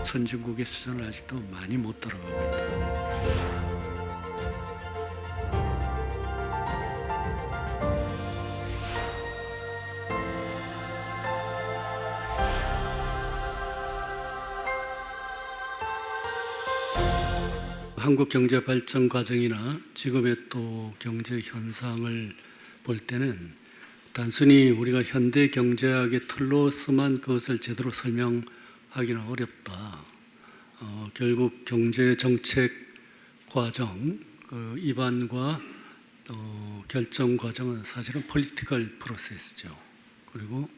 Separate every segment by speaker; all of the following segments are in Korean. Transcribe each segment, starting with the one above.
Speaker 1: 선진국의 수준을 아직도 많이 못 따라가고 있다. 한국 경제 발전 과정이나 지금의 또 경제 현상을 볼 때는 단순히 우리가 현대 경제학의 틀로서만 그것을 제대로 설명하기는 어렵다. 결국 경제 정책 과정, 그 입안과 결정 과정은 사실은 폴리티컬 프로세스죠. 그리고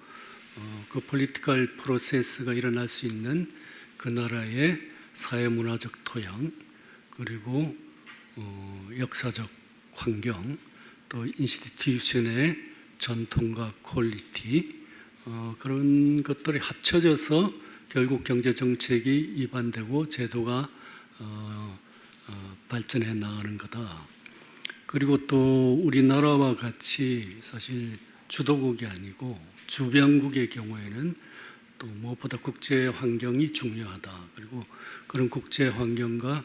Speaker 1: 그 폴리티컬 프로세스가 일어날 수 있는 그 나라의 사회문화적 토양, 그리고 역사적 환경, 또 인스티튜션의 전통과 퀄리티, 그런 것들이 합쳐져서 결국 경제정책이 입안되고 제도가 발전해 나가는 거다. 그리고 또 우리나라와 같이 사실 주도국이 아니고 주변국의 경우에는 또 무엇보다 국제 환경이 중요하다. 그리고 그런 국제 환경과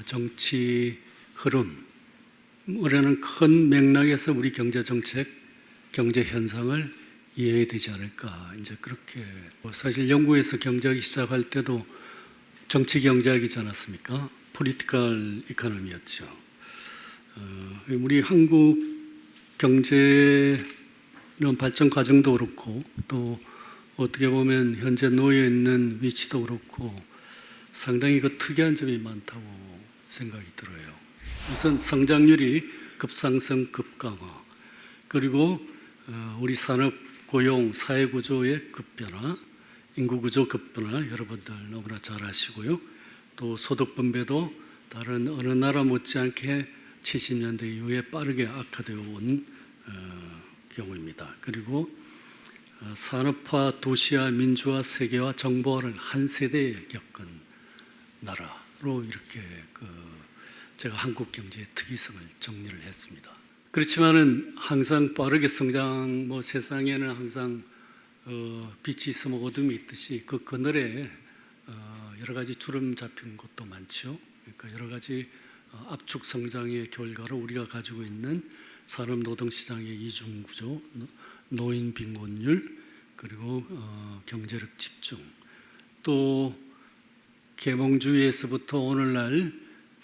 Speaker 1: 정치 흐름이라는 큰 맥락에서 우리 경제 정책, 경제 현상을 이해해야 되지 않을까. 이제 그렇게 사실 영국에서 경제학이 시작할 때도 정치 경제학이지 않았습니까? 폴리티컬 이코노미였죠. 우리 한국 경제는 발전 과정도 그렇고 또 어떻게 보면 현재 놓여 있는 위치도 그렇고 상당히 그 특이한 점이 많다고 생각이 들어요. 우선 성장률이 급상승, 급강화, 그리고 우리 산업, 고용, 사회 구조의 급변화, 인구 구조 급변화 여러분들 너무나 잘 아시고요. 또 소득 분배도 다른 어느 나라 못지않게 70년대 이후에 빠르게 악화되어 온 경우입니다. 그리고 산업화, 도시화, 민주화, 세계화, 정보화를 한 세대에 겪은 나라로 이렇게 제가 한국 경제의 특이성을 정리를 했습니다. 그렇지만은 항상 빠르게 성장, 세상에는 항상 빛이 있으면 어둠이 있듯이 그 그늘에 여러 가지 주름 잡힌 것도 많죠. 그러니까 여러 가지 압축 성장의 결과로 우리가 가지고 있는 산업 노동 시장의 이중 구조, 노인 빈곤율, 그리고 경제력 집중, 또 계몽주의에서부터 오늘날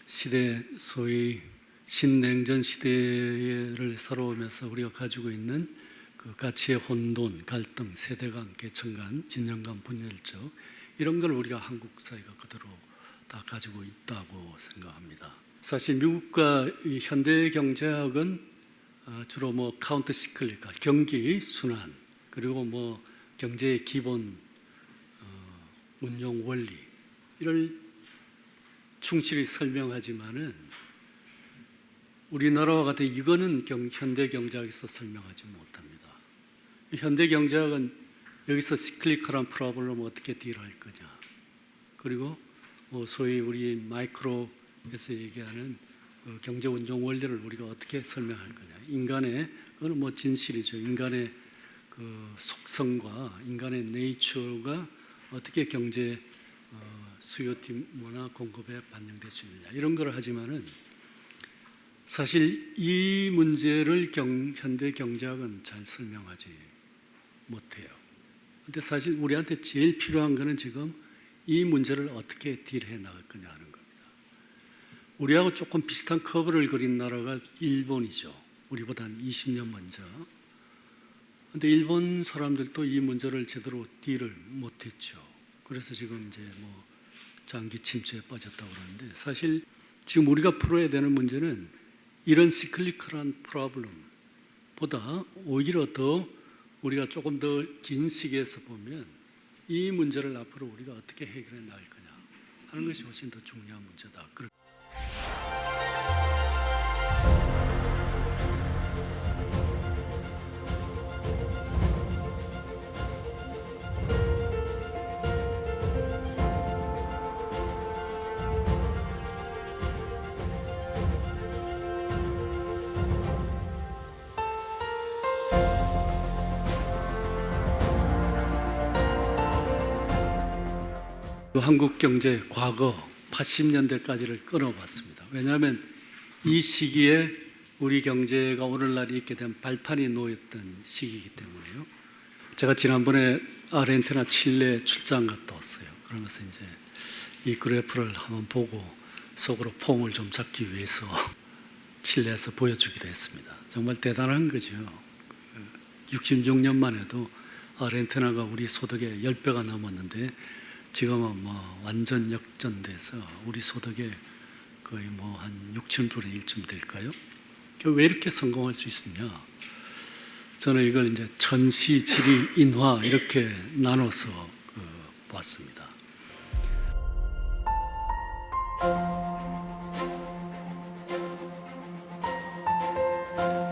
Speaker 1: 시대, 소위 신냉전 시대를 살아오면서 우리가 가지고 있는 그 가치의 혼돈, 갈등, 세대 간, 계층 간, 진영 간, 분열적 이런 걸 우리가 한국 사회가 그대로 다 가지고 있다고 생각합니다. 사실 미국과 이 현대 경제학은 주로 카운터 시클리컬, 경기 순환, 그리고 경제의 기본 운용 원리 이를 충실히 설명하지만은 우리나라와 같은 이거는 현대 경제학에서 설명하지 못합니다. 현대 경제학은 여기서 시클리컬한 프로블럼 어떻게 딜할 거냐, 그리고 소위 우리 마이크로에서 얘기하는 경제 운용 원리를 우리가 어떻게 설명할 거냐, 인간의 그건 진실이죠. 인간의 그 속성과 인간의 네이처가 어떻게 경제 수요 뒷문화 공급에 반영될 수 있느냐 이런 걸 하지만은 사실 이 문제를 현대 경제학은 잘 설명하지 못해요. 근데 사실 우리한테 제일 필요한 거는 지금 이 문제를 어떻게 딜해 나갈 거냐 하는 겁니다. 우리하고 조금 비슷한 커브를 그린 나라가 일본이죠. 우리보다 한 20년 먼저. 근데 일본 사람들도 이 문제를 제대로 딜을 못했죠. 그래서 지금 이제 장기 침체에 빠졌다고 그러는데 사실 지금 우리가 풀어야 되는 문제는 이런 시클리컬한 프로블럼보다 오히려 더 우리가 조금 더 긴 시기에서 보면 이 문제를 앞으로 우리가 어떻게 해결해 나갈 거냐 하는 것이 훨씬 더 중요한 문제다. 한국 경제 과거 80년대까지를 끊어봤습니다. 왜냐하면 이 시기에 우리 경제가 오늘날 있게 된 발판이 놓였던 시기이기 때문에요. 제가 지난번에 아르헨티나, 칠레 출장 갔다 왔어요. 그러면서 이제 이 그래프를 한번 보고 속으로 폼을 좀 잡기 위해서 칠레에서 보여주기도 했습니다. 정말 대단한 거죠. 66년만 해도 아르헨티나가 우리 소득의 10배가 넘었는데 지금은 뭐 완전 역전돼서 우리 소득의 거의 뭐 한 6, 7분의 1쯤 될까요? 왜 이렇게 성공할 수 있었냐? 저는 이걸 이제 천시, 지리, 인화 이렇게 나눠서 봤습니다.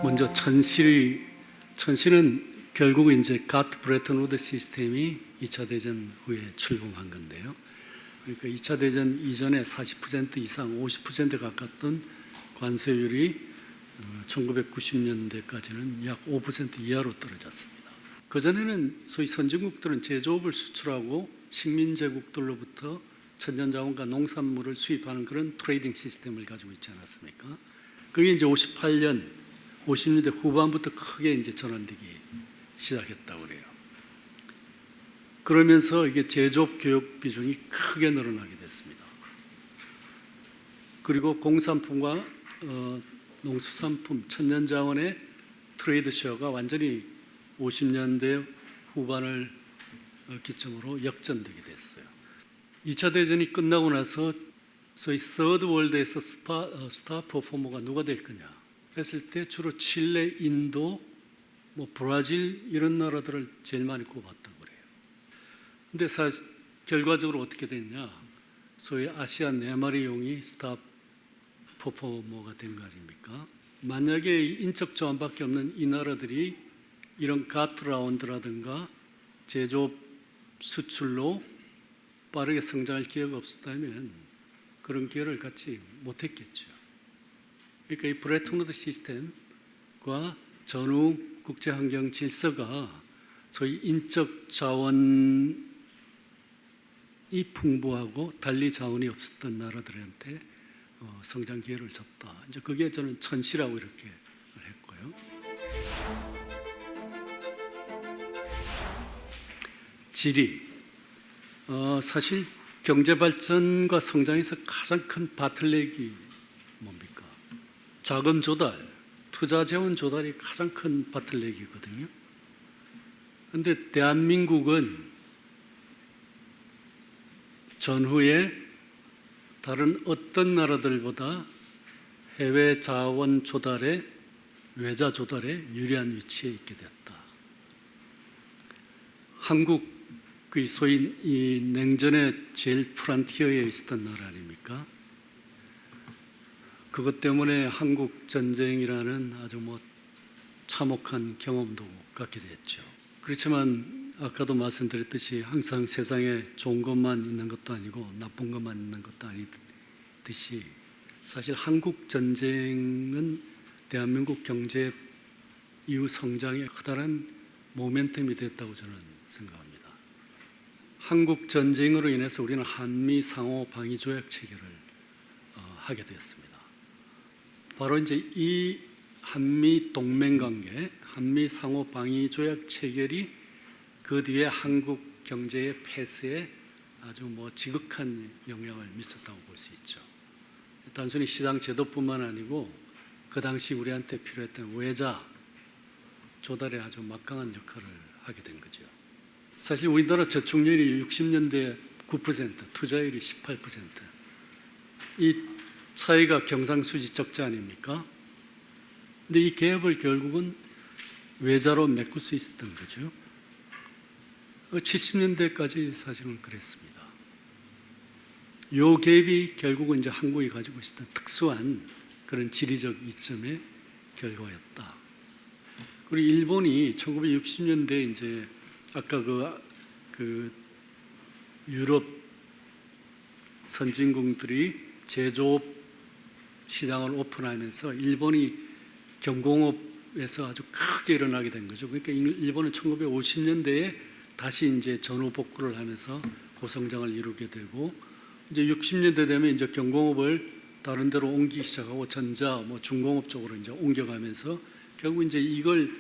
Speaker 1: 먼저 천시는 결국 이제 가트 브레튼 우드 시스템이 2차 대전 후에 출범한 건데요. 그러니까 2차 대전 이전에 40% 이상, 50% 가깝던 관세율이 1990년대까지는 약 5% 이하로 떨어졌습니다. 그전에는 소위 선진국들은 제조업을 수출하고 식민제국들로부터 천연자원과 농산물을 수입하는 그런 트레이딩 시스템을 가지고 있지 않았습니까? 그게 이제 50년대 후반부터 크게 이제 전환되기 시작했다고 그래요. 그러면서 이게 제조업 교육 비중이 크게 늘어나게 됐습니다. 그리고 공산품과 농수산품, 천연자원의 트레이드 쉐어가 완전히 50년대 후반을 기점으로 역전되게 됐어요. 2차 대전이 끝나고 나서 소위 서드 월드에서 스타 퍼포머가 누가 될 거냐 했을 때 주로 칠레, 인도, 뭐 브라질 이런 나라들을 제일 많이 꼽았다고 그래요. 근데 사실 결과적으로 어떻게 됐냐? 소위 아시아 네 마리 용이 스타 퍼포머가 된 거 아닙니까? 만약에 인적 자원밖에 없는 이 나라들이 이런 가트라운드라든가 제조업 수출로 빠르게 성장할 기회가 없었다면 그런 기회를 갖지 못했겠죠. 그러니까 이 브레튼 우드 시스템과 전후 국제환경 질서가 소위 인적 자원이 풍부하고 달리 자원이 없었던 나라들한테 성장 기회를 줬다. 이제 그게 저는 천시라고 이렇게 했고요. 지리. 사실 경제 발전과 성장에서 가장 큰 바틀렉이 뭡니까? 자금 조달, 투자 재원 조달이 가장 큰 바틀렉이거든요. 그런데 대한민국은 전후에 다른 어떤 나라들보다 해외 자원 조달에, 외자 조달에 유리한 위치에 있게 됐다. 한국 그 소위 이 냉전의 제일 프런티어에 있었던 나라 아닙니까? 그것 때문에 한국 전쟁이라는 아주 뭐 참혹한 경험도 갖게 됐죠. 그렇지만 아까도 말씀드렸듯이 항상 세상에 좋은 것만 있는 것도 아니고 나쁜 것만 있는 것도 아니듯이 사실 한국 전쟁은 대한민국 경제 이후 성장에 커다란 모멘텀이 됐다고 저는 생각합니다. 한국 전쟁으로 인해서 우리는 한미 상호 방위 조약 체결을 하게 되었습니다. 바로 이제 이 한미 동맹 관계, 한미 상호 방위 조약 체결이 그 뒤에 한국 경제의 폐쇄에 아주 뭐 지극한 영향을 미쳤다고 볼 수 있죠. 단순히 시장 제도뿐만 아니고 그 당시 우리한테 필요했던 외자 조달에 아주 막강한 역할을 하게 된 거죠. 사실 우리나라 저축률이 60년대 9%, 투자율이 18%. 이 차이가 경상수지 적자 아닙니까? 근데 이 갭을 결국은 외자로 메꿀 수 있었던 거죠. 70년대까지 사실은 그랬습니다. 이 갭이 결국은 이제 한국이 가지고 있었던 특수한 그런 지리적 이점의 결과였다. 그리고 일본이 1960년대 이제 아까 그 유럽 선진국들이 제조업 시장을 오픈하면서 일본이 경공업에서 아주 크게 일어나게 된 거죠. 그러니까 일본은 1950년대에 다시 이제 전후 복구를 하면서 고성장을 이루게 되고 이제 60년대 되면 이제 경공업을 다른 데로 옮기기 시작하고 전자, 중공업 쪽으로 이제 옮겨가면서 결국 이제 이걸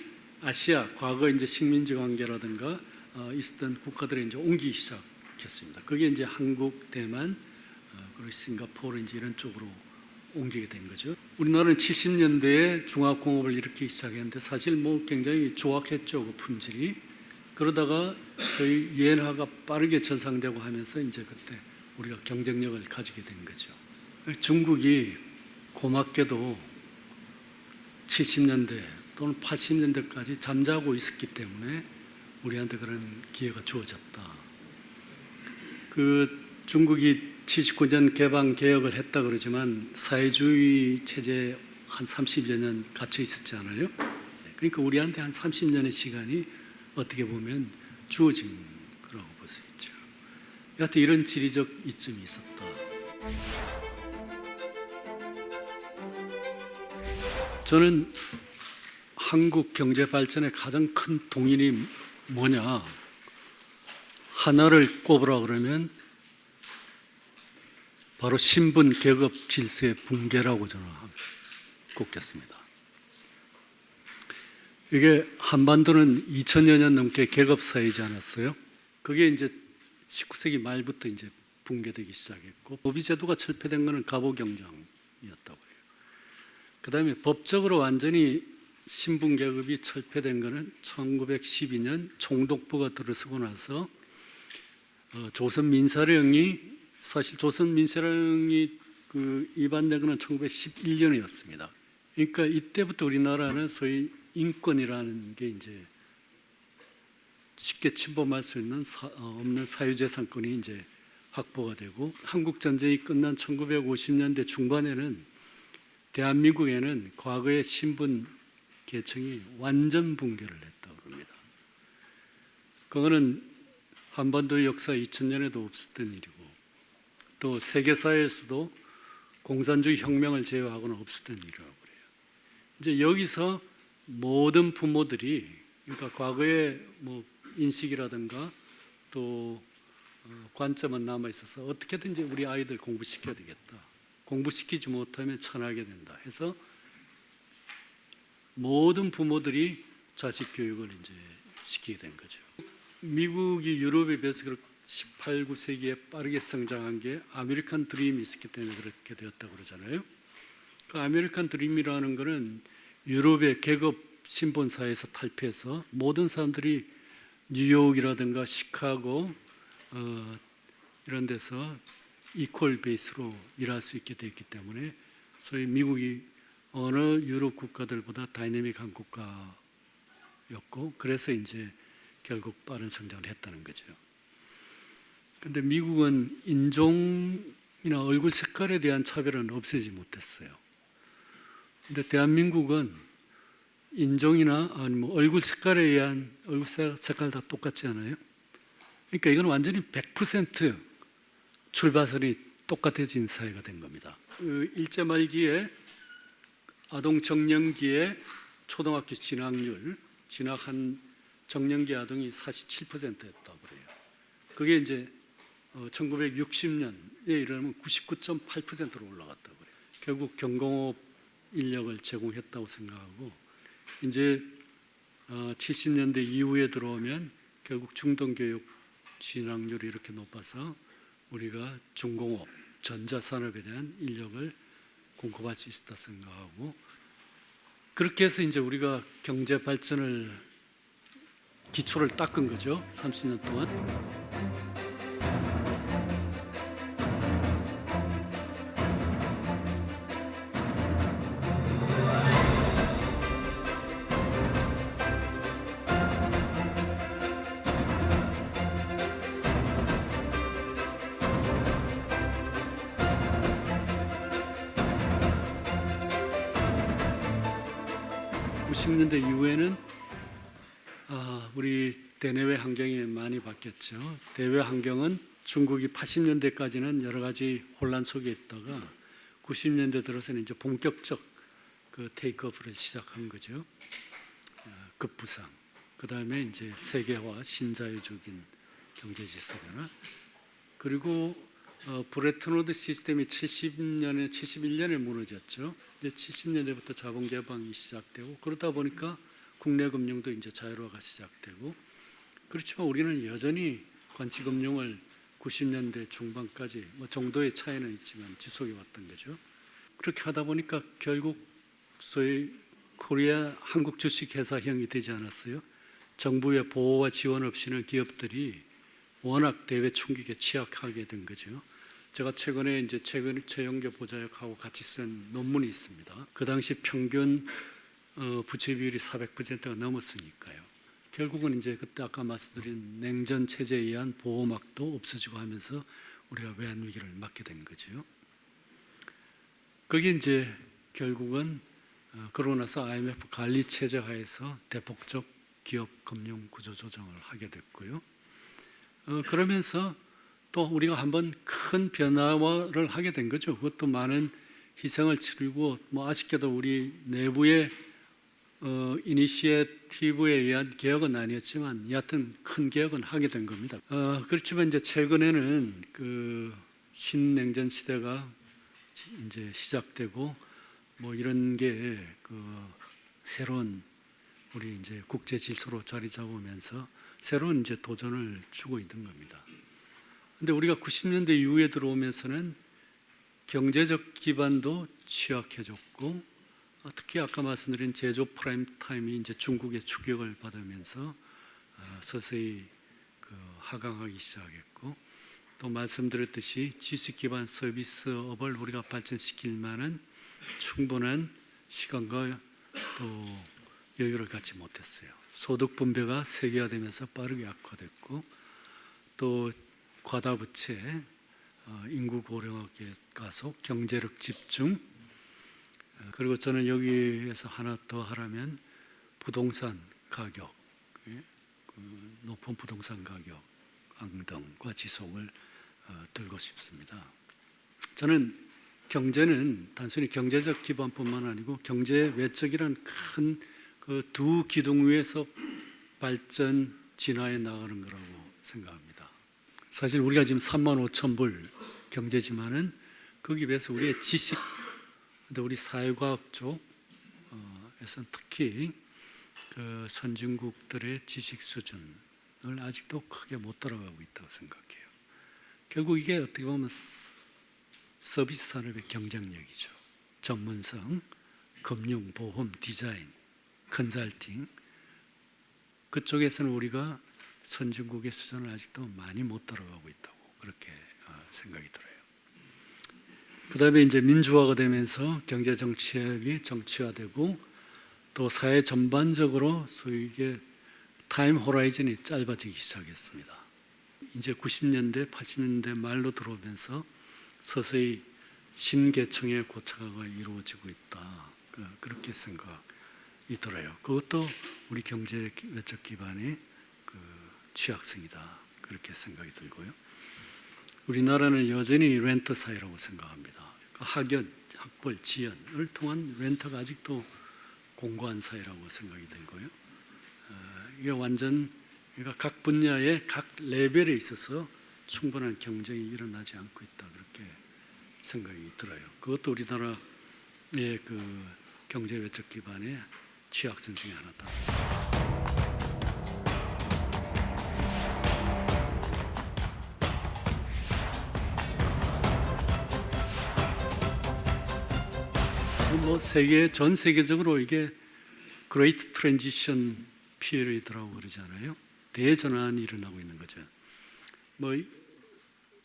Speaker 1: 아시아 과거 이제 식민지 관계라든가 있었던 국가들에 이제 옮기기 시작했습니다. 그게 이제 한국, 대만, 그리고 싱가포르 이제 이런 쪽으로 옮기게 된 거죠. 우리나라는 70년대에 중화공업을 일으키기 시작했는데 사실 굉장히 조악했죠, 그 품질이. 그러다가 저희 이엔화가 빠르게 전상되고 하면서 이제 그때 우리가 경쟁력을 가지게 된 거죠. 중국이 고맙게도 70년대 또는 80년대까지 잠자고 있었기 때문에 우리한테 그런 기회가 주어졌다. 그 중국이 79년 개방 개혁을 했다 그러지만 사회주의 체제에 한 30여 년 갇혀 있었잖아요. 그러니까 우리한테 한 30년의 시간이 어떻게 보면 주어진 거라고 볼 수 있죠. 여하튼 이런 지리적 이점이 있었다. 저는 한국 경제 발전의 가장 큰 동인이 뭐냐? 하나를 꼽으라 그러면 바로 신분 계급 질서의 붕괴라고 저는 꼽겠습니다. 이게 한반도는 2000여 년 넘게 계급 사회이지 않았어요? 그게 이제 19세기 말부터 이제 붕괴되기 시작했고 노비 제도가 철폐된 것은 갑오경쟁이었다고 해요. 그다음에 법적으로 완전히 신분 계급이 철폐된 것은 1912년 총독부가 들어서고 나서 조선 민사령이 사실 조선 민사령이 위반된 것은 1911년이었습니다. 그러니까 이때부터 우리나라는 소위 인권이라는 게 이제 쉽게 침범할 수 있는 없는 사유재산권이 이제 확보가 되고 한국 전쟁이 끝난 1950년대 중반에는 대한민국에는 과거의 신분 계층이 완전 붕괴를 했다고 합니다. 그거는 한반도 역사 2000년에도 없었던 일이고 또 세계사회에서도 공산주의 혁명을 제외하고는 없었던 일이라고 그래요. 이제 여기서 모든 부모들이 그러니까 과거의 인식이라든가 또 관점은 남아 있어서 어떻게든지 우리 아이들 공부시켜야 되겠다. 공부시키지 못하면 천하게 된다 해서 모든 부모들이 자식 교육을 이제 시키게 된 거죠. 미국이 유럽에 비해서 18, 19세기에 빠르게 성장한 게 아메리칸 드림이 있었기 때문에 그렇게 되었다고 그러잖아요. 그 아메리칸 드림이라는 것은 유럽의 계급 신분 사회에서 탈피해서 모든 사람들이 뉴욕이라든가 시카고 이런 데서 이퀄 베이스로 일할 수 있게 됐기 때문에 소위 미국이 어느 유럽 국가들보다 다이내믹한 국가였고 그래서 이제 결국 빠른 성장을 했다는 거죠. 그런데 미국은 인종이나 얼굴 색깔에 대한 차별은 없애지 못했어요. 그런데 대한민국은 인종이나 아니면 얼굴 색깔에 의한 얼굴 색깔 다 똑같지 않아요? 그러니까 이건 완전히 100% 출발선이 똑같아진 사회가 된 겁니다. 일제 말기에 아동 정년기에 초등학교 진학한 정년기 아동이 47%였다고 그래요. 그게 이제 1960년에 이르면 99.8%로 올라갔다고 그래요. 결국 경공업 인력을 제공했다고 생각하고 이제 70년대 이후에 들어오면 결국 중등교육 진학률이 이렇게 높아서 우리가 중공업, 전자산업에 대한 인력을 공급할 수 있었다 생각하고 그렇게 해서 이제 우리가 경제 발전을 기초를 닦은 거죠. 30년 동안. 90년대 이후에는 우리 대내외 환경이 많이 바뀌었죠. 대외 환경은 중국이 80년대까지는 여러 가지 혼란 속에 있다가 90년대 들어서는 이제 본격적 그 테이크오프를 시작한 거죠. 급부상. 그 다음에 이제 세계화, 신자유적인 경제 질서 변화. 그리고 브레튼 우드 시스템이 71년에 무너졌죠. 이제 70년대부터 자본 개방이 시작되고 그러다 보니까 국내 금융도 이제 자유화가 시작되고 그렇지만 우리는 여전히 관치 금융을 90년대 중반까지 뭐 정도의 차이는 있지만 지속해 왔던 거죠. 그렇게 하다 보니까 결국 소위 코리아 한국 주식회사형이 되지 않았어요. 정부의 보호와 지원 없이는 기업들이 워낙 대외 충격에 취약하게 된 거죠. 제가 최근에 이제 최영교 보좌역하고 같이 쓴 논문이 있습니다. 그 당시 평균 부채 비율이 400%가 넘었으니까요. 결국은 이제 그때 아까 말씀드린 냉전 체제에 의한 보호막도 없어지고 하면서 우리가 외환 위기를 맞게 된 거죠. 그게 이제 결국은 그러고 나서 IMF 관리 체제 하에서 대폭적 기업 금융 구조 조정을 하게 됐고요. 그러면서 또 우리가 한번 큰 변화를 하게 된 거죠. 그것도 많은 희생을 치르고 뭐 아쉽게도 우리 내부의 이니시에티브에 의한 개혁은 아니었지만 여하튼 큰 개혁은 하게 된 겁니다. 그렇지만 이제 최근에는 그 신냉전 시대가 이제 시작되고 뭐 이런 게 그 새로운 우리 이제 국제 질서로 자리 잡으면서 새로운 이제 도전을 주고 있는 겁니다. 근데 우리가 90년대 이후에 들어오면서는 경제적 기반도 취약해졌고 특히 아까 말씀드린 제조 프라임 타임이 이제 중국의 추격을 받으면서 서서히 그 하강하기 시작했고 또 말씀드렸듯이 지식 기반 서비스업을 우리가 발전시킬 만한 충분한 시간과 또 여유를 갖지 못했어요. 소득 분배가 세계화되면서 빠르게 악화됐고 또 과다 부채, 인구 고령화 가속, 경제력 집중 그리고 저는 여기에서 하나 더 하라면 부동산 가격, 높은 부동산 가격 앙등과 지속을 들고 싶습니다. 저는 경제는 단순히 경제적 기반뿐만 아니고 경제 외적이라는 큰 그 두 기둥 위에서 발전 진화해 나가는 거라고 생각합니다. 사실 우리가 지금 35,000불 경제지만은 거기에 비해서 우리의 지식, 근데 우리 사회과학 쪽에서는 특히 그 선진국들의 지식 수준을 아직도 크게 못 따라가고 있다고 생각해요. 결국 이게 어떻게 보면 서비스 산업의 경쟁력이죠. 전문성, 금융, 보험, 디자인, 컨설팅 그쪽에서는 우리가 선진국의 수준을 아직도 많이 못 따라가고 있다고 그렇게 생각이 들어요. 그 다음에 이제 민주화가 되면서 경제 정책이 정치화되고 또 사회 전반적으로 소위 이게 타임 호라이즌이 짧아지기 시작했습니다. 이제 90년대, 80년대 말로 들어오면서 서서히 신계층의 고착화가 이루어지고 있다. 그렇게 생각이 들어요. 그것도 우리 경제 외적 기반의 그 취약성이다. 그렇게 생각이 들고요. 우리나라는 여전히 렌터 사회라고 생각합니다. 학연, 학벌, 지연을 통한 렌터가 아직도 공고한 사회라고 생각이 들고요. 이게 완전 그러니까 각 분야의 각 레벨에 있어서 충분한 경쟁이 일어나지 않고 있다 그렇게 생각이 들어요. 그것도 우리나라의 그 경제 외적 기반의 취약성 중에 하나다. 뭐 전 세계적으로 이게 그레이트 트랜지션 피리어드라고 그러잖아요. 대전환이 일어나고 있는 거죠. 뭐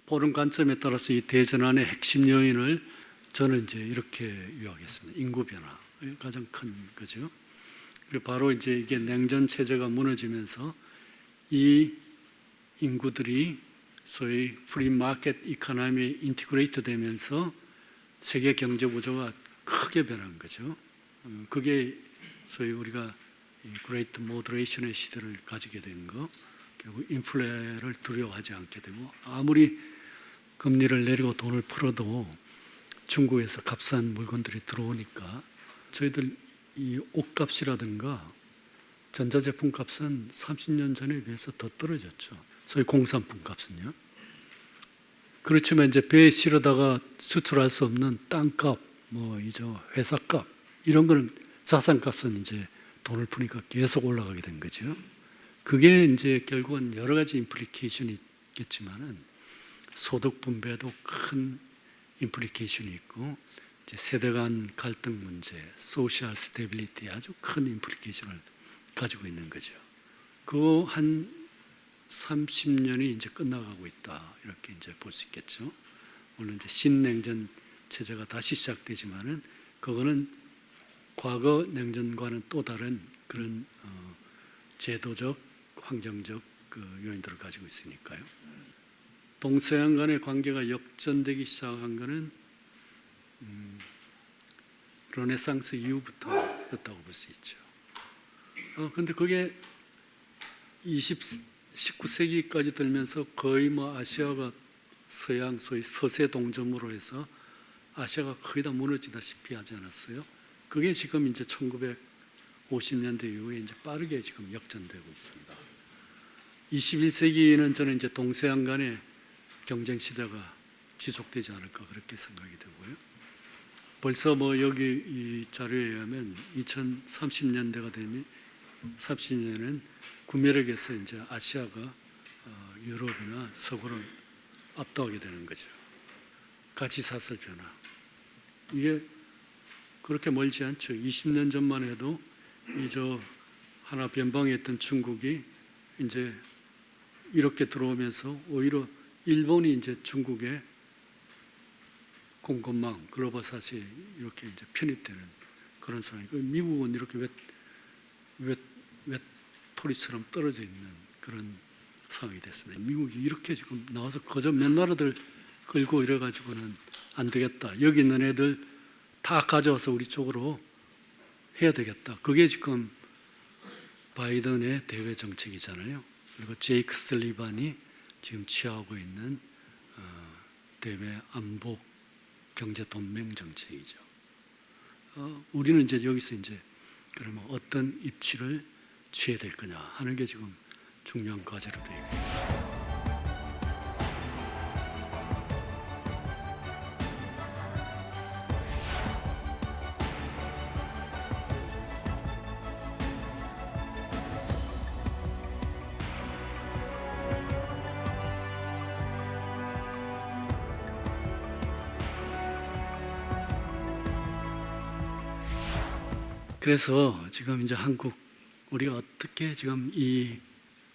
Speaker 1: 보는 관점에 따라서 이 대전환의 핵심 요인을 저는 이제 이렇게 요약했습니다. 인구 변화 가장 큰 거죠. 그리고 바로 이제 이게 냉전 체제가 무너지면서 이 인구들이 소위 프리 마켓 이코노미에 인티그레이트 되면서 세계 경제 구조가 크게 변한 거죠. 그게 소위 우리가 그레이트 모더레이션의 시대를 가지게 된 거, 결국 인플레를 두려워하지 않게 되고 아무리 금리를 내리고 돈을 풀어도 중국에서 값싼 물건들이 들어오니까 저희들 이 옷값이라든가 전자제품 값은 30년 전에 비해서 더 떨어졌죠. 소위 공산품 값은요. 그렇지만 이제 배에 실어다가 수출할 수 없는 땅값, 이제 회사값 이런 거는 자산값은 이제 돈을 푸니까 계속 올라가게 된 거죠. 그게 이제 결국은 여러 가지 임플리케이션이 있겠지만은 소득 분배도 큰 임플리케이션이 있고 이제 세대 간 갈등 문제, 소셜 스테빌리티 아주 큰 임플리케이션을 가지고 있는 거죠. 그 한 30년이 이제 끝나가고 있다 이렇게 이제 볼 수 있겠죠. 물론 이제 신냉전 체제가 다시 시작되지만은 그거는 과거 냉전과는 또 다른 그런 제도적, 환경적 그 요인들을 가지고 있으니까요. 동서양 간의 관계가 역전되기 시작한 것은 르네상스 이후부터였다고 볼 수 있죠. 근데 그게 19세기까지 들면서 거의 아시아가 서양 소위 서세 동점으로 해서 아시아가 거의 다 무너지다시피 하지 않았어요. 그게 지금 이제 1950년대 이후에 이제 빠르게 지금 역전되고 있습니다. 21세기에는 저는 이제 동서양 간의 경쟁 시대가 지속되지 않을까 그렇게 생각이 되고요. 벌써 여기 이 자료에 의하면 2030년대가 되면 30년에는 구매력에서 이제 아시아가 유럽이나 서구를 압도하게 되는 거죠. 가치사슬 변화. 이게 그렇게 멀지 않죠. 20년 전만 해도 하나 변방했던 중국이 이제 이렇게 들어오면서 오히려 일본이 이제 중국의 공급망, 글로벌 사시에 이렇게 이제 편입되는 그런 상황이고 미국은 이렇게 외톨이처럼 떨어져 있는 그런 상황이 됐습니다. 미국이 이렇게 지금 나와서 거저 몇 나라들 끌고 이래 가지고는 안 되겠다. 여기 있는 애들 다 가져와서 우리 쪽으로 해야 되겠다. 그게 지금 바이든의 대외 정책이잖아요. 그리고 제이크 슬리반이 지금 취하고 있는 대외 안보 경제 동맹 정책이죠. 우리는 이제 여기서 이제 그러면 어떤 입지를 취해야 될 거냐 하는 게 지금 중요한 과제로 되어 있습니다. 그래서 지금 이제 한국 우리가 어떻게 지금 이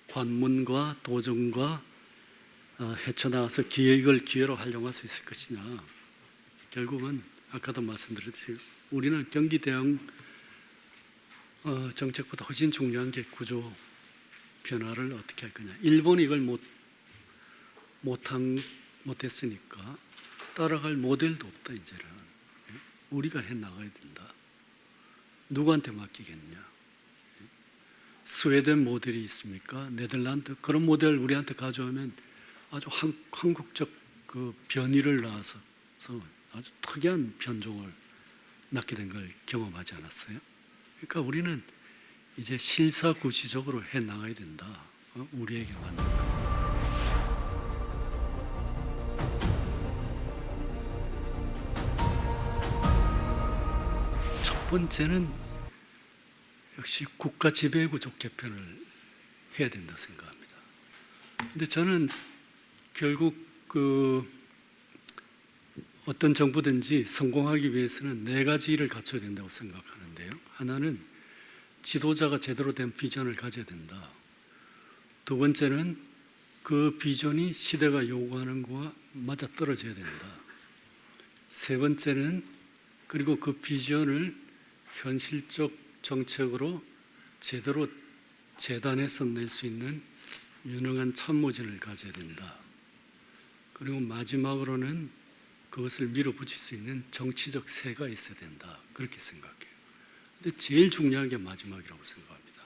Speaker 1: 관문과 도정과 헤쳐나가서 이걸 기회로 활용할 수 있을 것이냐. 결국은 아까도 말씀드렸듯이 우리는 경기 대응 정책보다 훨씬 중요한 게 구조 변화를 어떻게 할 거냐. 일본이 이걸 못했으니까 따라갈 모델도 없다 이제는. 우리가 해 나가야 된다. 누구한테 맡기겠냐? 스웨덴 모델이 있습니까? 네덜란드 그런 모델 우리한테 가져오면 아주 한국적 그 변이를 낳아서 아주 특이한 변종을 낳게 된 걸 경험하지 않았어요? 그러니까 우리는 이제 실사구시적으로 해 나가야 된다. 우리에게 맞는 거. 첫 번째는 역시 국가 지배구조 개편을 해야 된다 생각합니다. 근데 저는 결국 어떤 정부든지 성공하기 위해서는 네 가지 일을 갖춰야 된다고 생각하는데요. 하나는 지도자가 제대로 된 비전을 가져야 된다. 두 번째는 그 비전이 시대가 요구하는 것과 맞아떨어져야 된다. 세 번째는 그리고 그 비전을 현실적 정책으로 제대로 재단해서 낼 수 있는 유능한 참모진을 가져야 된다. 그리고 마지막으로는 그것을 밀어붙일 수 있는 정치적 세가 있어야 된다. 그렇게 생각해요. 근데 제일 중요한 게 마지막이라고 생각합니다.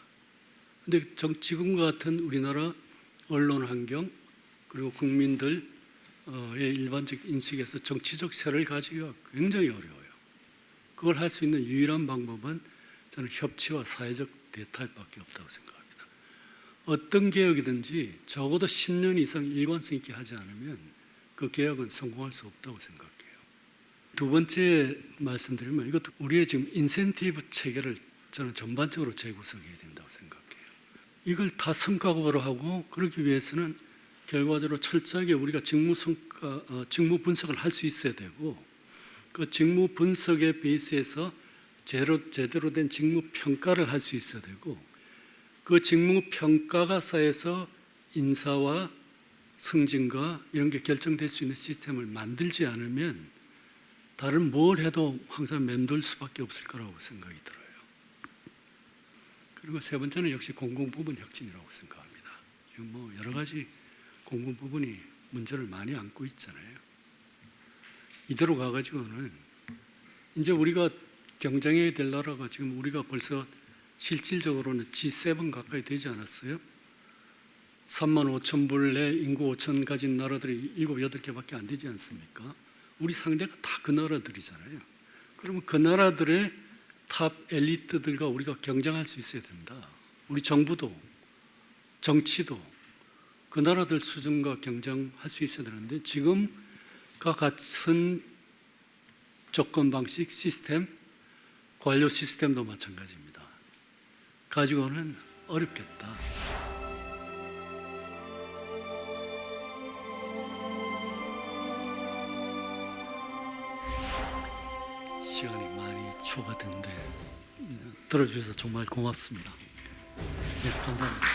Speaker 1: 근데 지금과 같은 우리나라 언론 환경 그리고 국민들의 일반적 인식에서 정치적 세를 가지기가 굉장히 어려워요. 그걸 할 수 있는 유일한 방법은 저는 협치와 사회적 대타협밖에 없다고 생각합니다. 어떤 개혁이든지 적어도 10년 이상 일관성 있게 하지 않으면 그 개혁은 성공할 수 없다고 생각해요. 두 번째 말씀드리면 이것도 우리의 지금 인센티브 체계를 저는 전반적으로 재구성해야 된다고 생각해요. 이걸 다 성과급으로 하고 그러기 위해서는 결과적으로 철저하게 우리가 직무 분석을 할 수 있어야 되고 그 직무 분석의 베이스에서 제대로 된 직무 평가를 할 수 있어야 되고 그 직무 평가가 쌓여서 인사와 승진과 이런 게 결정될 수 있는 시스템을 만들지 않으면 다른 뭘 해도 항상 맴돌 수밖에 없을 거라고 생각이 들어요. 그리고 세 번째는 역시 공공부문 혁신이라고 생각합니다. 지금 뭐 여러 가지 공공부문이 문제를 많이 안고 있잖아요. 이대로 가가지고는 이제 우리가 경쟁해야 될 나라가 지금 우리가 벌써 실질적으로는 G7 가까이 되지 않았어요? 3만 5천 불 내 인구 5천 가진 나라들이 7, 8개밖에 안 되지 않습니까? 우리 상대가 다 그 나라들이잖아요. 그러면 그 나라들의 탑 엘리트들과 우리가 경쟁할 수 있어야 된다. 우리 정부도 정치도 그 나라들 수준과 경쟁할 수 있어야 되는데 지금과 같은 조건 방식 시스템, 관료 시스템도 마찬가지입니다. 가지고는 어렵겠다. 시간이 많이 초과된데 들어주셔서 정말 고맙습니다. 네, 감사합니다.